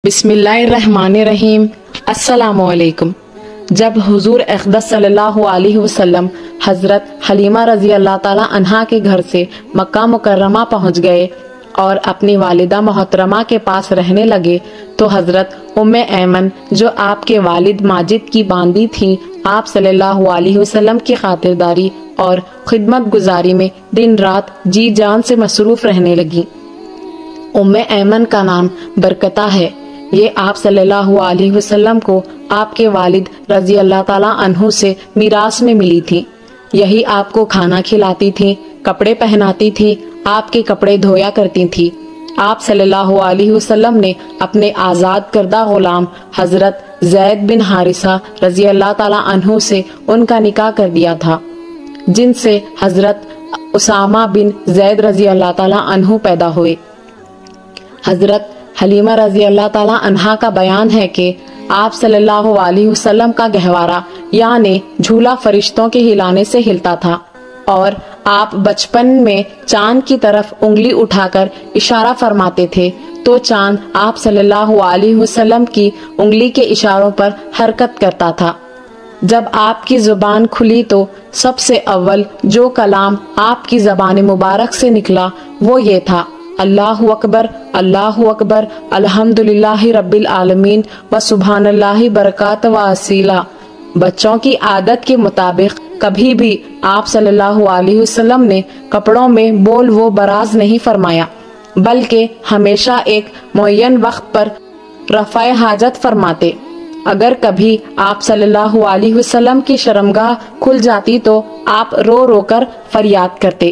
بسم اللہ الرحمن الرحیم۔ السلام علیکم۔ جب حضور اقدس صلی اللہ علیہ وسلم حضرت حلیمہ رضی اللہ تعالی عنہا کے گھر سے مکہ مکرمہ پہنچ گئے اور اپنی والدہ محترمہ کے پاس رہنے لگے تو حضرت ام ایمن جو آپ کے والد ماجد کی باندی تھیں، آپ صلی اللہ علیہ وسلم کی خاطرداری اور خدمت گزاری میں دن رات جی جان سے مصروف رہنے لگی۔ ام ایمن کا نام برکتہ ہے۔ یہ آپ صلی اللہ علیہ وسلم کو آپ کے والد رضی اللہ تعالیٰ عنہ سے میراث میں ملی تھی۔ یہی آپ کو کھانا کھلاتی تھی، کپڑے پہناتی تھی، آپ کے کپڑے دھویا کرتی تھی۔ آپ صلی اللہ علیہ وسلم نے اپنے آزاد کردہ غلام حضرت زید بن حارثہ رضی اللہ تعالیٰ عنہ سے ان کا نکاح کر دیا تھا، جن سے حضرت اسامہ بن زید رضی اللہ تعالیٰ عنہ پیدا ہوئے۔ حضرت حلیمہ رضی اللہ تعالیٰ عنہا کا بیان ہے کہ آپ صلی اللہ علیہ وسلم کا گہوارہ یعنی جھولا فرشتوں کے ہلانے سے ہلتا تھا، اور آپ بچپن میں چاند کی طرف انگلی اٹھا کر اشارہ فرماتے تھے تو چاند آپ صلی اللہ علیہ وسلم کی انگلی کے اشاروں پر حرکت کرتا تھا۔ جب آپ کی زبان کھلی تو سب سے اول جو کلام آپ کی زبان مبارک سے نکلا وہ یہ تھا: اللہ اکبر، اللہ اکبر، الحمدللہ رب العالمین و سبحان اللہ برکات و اصیلہ۔ بچوں کی عادت کے مطابق کبھی بھی آپ صلی اللہ علیہ وسلم نے کپڑوں میں بول و براز نہیں فرمایا، بلکہ ہمیشہ ایک معین وقت پر رفع حاجت فرماتے۔ اگر کبھی آپ صلی اللہ علیہ وسلم کی شرمگاہ کھل جاتی تو آپ رو رو کر فریاد کرتے،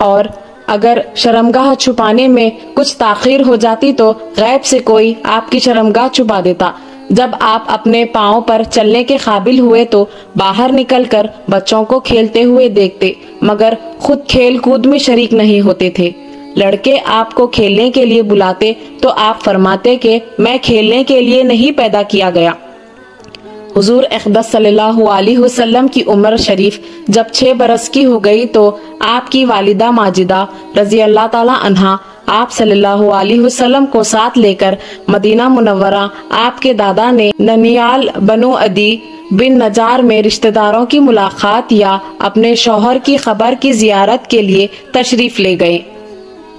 اور اگر شرمگاہ چھپانے میں کچھ تاخیر ہو جاتی تو غیب سے کوئی آپ کی شرمگاہ چھپا دیتا۔ جب آپ اپنے پاؤں پر چلنے کے قابل ہوئے تو باہر نکل کر بچوں کو کھیلتے ہوئے دیکھتے، مگر خود کھیل کود میں شریک نہیں ہوتے تھے۔ لڑکے آپ کو کھیلنے کے لیے بلاتے تو آپ فرماتے کہ میں کھیلنے کے لیے نہیں پیدا کیا گیا۔ حضور اقدس صلی اللہ علیہ وسلم کی عمر شریف جب 6 برس کی ہو گئی تو آپ کی والدہ ماجدہ رضی اللہ تعالی عنہا آپ صلی اللہ علیہ وسلم کو ساتھ لے کر مدینہ منورہ آپ کے دادا نے ننیال بنو عدی بن نجار میں رشتہ داروں کی ملاقات یا اپنے شوہر کی خبر کی زیارت کے لیے تشریف لے گئے۔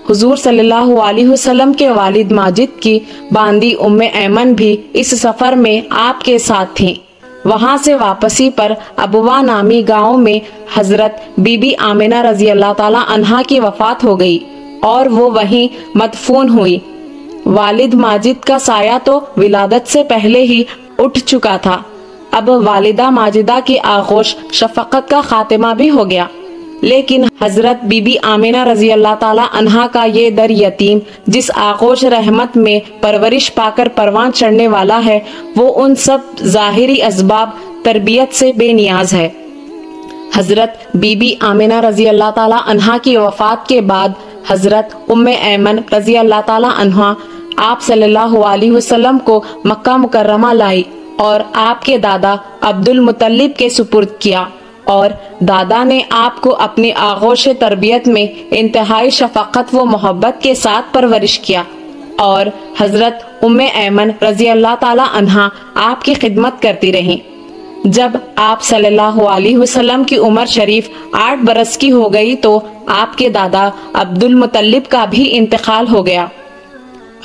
حضور صلی اللہ علیہ وسلم کے والد ماجد کی باندی ام ایمن بھی اس سفر میں آپ کے ساتھ تھیں۔ وہاں سے واپسی پر ابوا نامی گاؤں میں حضرت بی بی آمنہ رضی اللہ تعالی عنہا کی وفات ہو گئی اور وہ وہیں مدفون ہوئی۔ والد ماجد کا سایہ تو ولادت سے پہلے ہی اٹھ چکا تھا، اب والدہ ماجدہ کی آغوش شفقت کا خاتمہ بھی ہو گیا، لیکن حضرت بی بی آمنہ رضی اللہ تعالی عنہا کا یہ در یتیم جس آغوش رحمت میں پرورش پا کر پروان چڑھنے والا ہے، وہ ان سب ظاہری اسباب تربیت سے بے نیاز ہے۔ حضرت بی بی آمنہ رضی اللہ تعالی عنہا کی وفات کے بعد حضرت ام ایمن رضی اللہ تعالی عنہا آپ صلی اللہ علیہ وسلم کو مکہ مکرمہ لائی اور آپ کے دادا عبد المطلب کے سپرد کیا، اور دادا نے آپ کو اپنی آغوش تربیت میں انتہائی شفقت و محبت کے ساتھ پرورش کیا، اور حضرت ام ایمن رضی اللہ تعالی عنہا آپ کی خدمت کرتی رہیں۔ جب آپ صلی اللہ علیہ وسلم کی عمر شریف 8 برس کی ہو گئی تو آپ کے دادا عبد المطلب کا بھی انتقال ہو گیا۔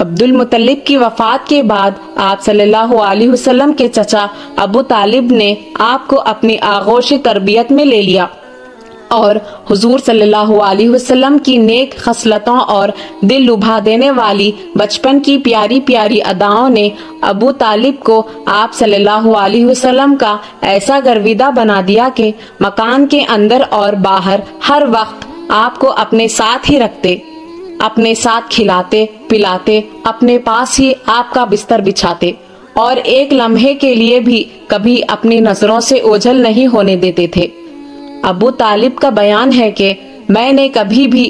عبد المطلب کی وفات کے بعد آپ صلی اللہ علیہ وسلم کے چچا ابو طالب نے آپ کو اپنی آغوش تربیت میں لے لیا، اور حضور صلی اللہ علیہ وسلم کی نیک خصلتوں اور دل لبھا دینے والی بچپن کی پیاری پیاری اداؤں نے ابو طالب کو آپ صلی اللہ علیہ وسلم کا ایسا گرویدہ بنا دیا کہ مکان کے اندر اور باہر ہر وقت آپ کو اپنے ساتھ ہی رکھتے، اپنے ساتھ کھلاتے پلاتے، اپنے پاس ہی آپ کا بستر بچھاتے، اور ایک لمحے کے لیے بھی کبھی اپنی نظروں سے اوجھل نہیں ہونے دیتے تھے۔ ابو طالب کا بیان ہے کہ میں نے کبھی بھی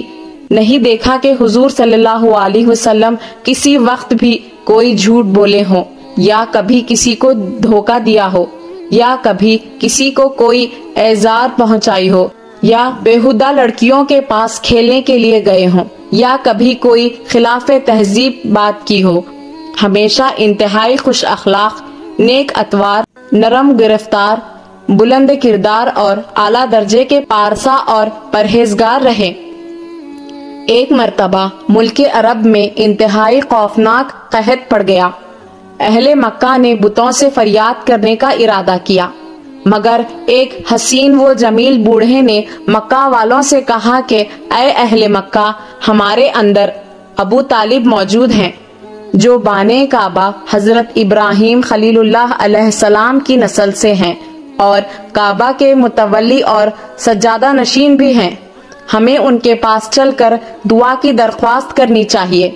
نہیں دیکھا کہ حضور صلی اللہ علیہ وسلم کسی وقت بھی کوئی جھوٹ بولے ہوں، یا کبھی کسی کو دھوکہ دیا ہو، یا کبھی کسی کو کوئی اعزار پہنچائی ہو، یا بیہودہ لڑکیوں کے پاس کھیلنے کے لیے گئے ہوں، یا کبھی کوئی خلاف تہذیب بات کی ہو۔ ہمیشہ انتہائی خوش اخلاق، نیک اتوار، نرم گرفتار، بلند کردار اور اعلیٰ درجے کے پارسا اور پرہیزگار رہے۔ ایک مرتبہ ملک عرب میں انتہائی خوفناک قحط پڑ گیا۔ اہل مکہ نے بتوں سے فریاد کرنے کا ارادہ کیا، مگر ایک حسین و جمیل بوڑھے نے مکہ والوں سے کہا کہ اے اہل مکہ، ہمارے اندر ابو طالب موجود ہیں، جو بانے کعبہ حضرت ابراہیم خلیل اللہ علیہ السلام کی نسل سے ہیں اور کعبہ کے متولی اور سجادہ نشین بھی ہیں۔ ہمیں ان کے پاس چل کر دعا کی درخواست کرنی چاہیے۔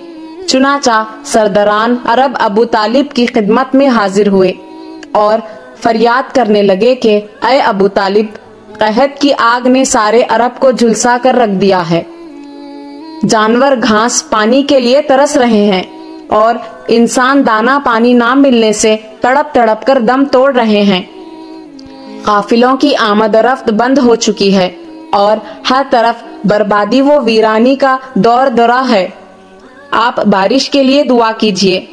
چنانچہ سرداران عرب ابو طالب کی خدمت میں حاضر ہوئے اور فریاد کرنے لگے کہ اے ابو طالب، قحط کی آگ نے سارے عرب کو جھلسا کر رکھ دیا ہے۔ جانور گھاس پانی کے لیے ترس رہے ہیں اور انسان دانا پانی نہ ملنے سے تڑپ تڑپ کر دم توڑ رہے ہیں۔ قافلوں کی آمد و رفت بند ہو چکی ہے اور ہر طرف بربادی و ویرانی کا دور دورہ ہے۔ آپ بارش کے لیے دعا کیجیے۔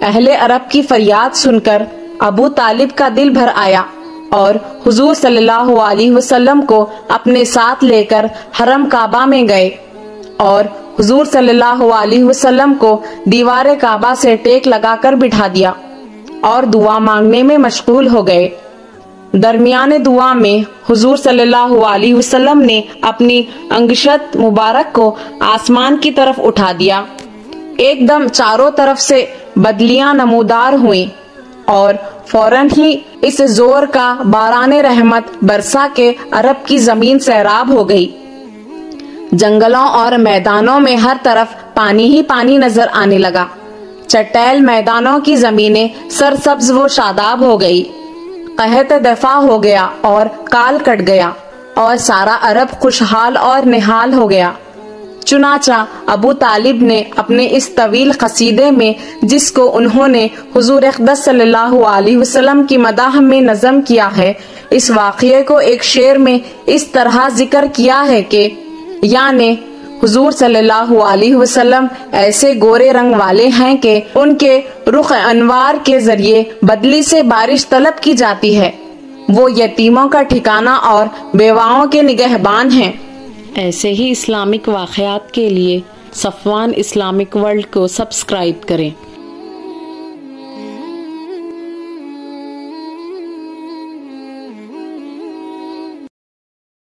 اہل عرب کی فریاد سن کر ابو طالب کا دل بھر آیا اور حضور صلی اللہ علیہ وسلم کو اپنے ساتھ لے کر حرم کعبہ میں گئے اور حضور صلی اللہ علیہ وسلم کو دیوار کعبہ سے ٹیک لگا کر بٹھا دیا اور دعا مانگنے میں مشغول ہو گئے۔ درمیان دعا میں حضور صلی اللہ علیہ وسلم نے اپنی انگشت مبارک کو آسمان کی طرف اٹھا دیا۔ ایک دم چاروں طرف سے بدلیاں نمودار ہوئیں اور فوراً ہی اس زور کا باران رحمت برسا کے عرب کی زمین سیراب ہو گئی۔ جنگلوں اور میدانوں میں ہر طرف پانی ہی پانی نظر آنے لگا۔ چٹیل میدانوں کی زمینیں سرسبز و شاداب ہو گئی۔ قحط دفع ہو گیا اور کال کٹ گیا اور سارا عرب خوشحال اور نہال ہو گیا۔ چنانچہ ابو طالب نے اپنے اس طویل قصیدے میں، جس کو انہوں نے حضور اقدس صلی اللہ علیہ وسلم کی مداح میں نظم کیا ہے، اس واقعے کو ایک شعر میں اس طرح ذکر کیا ہے کہ یعنی حضور صلی اللہ علیہ وسلم ایسے گورے رنگ والے ہیں کہ ان کے رخ انوار کے ذریعے بدلی سے بارش طلب کی جاتی ہے۔ وہ یتیموں کا ٹھکانہ اور بیواؤں کے نگہبان ہیں۔ ایسے ہی اسلامک واقعات کے لیے صفوان اسلامک ورلڈ کو سبسکرائب کریں۔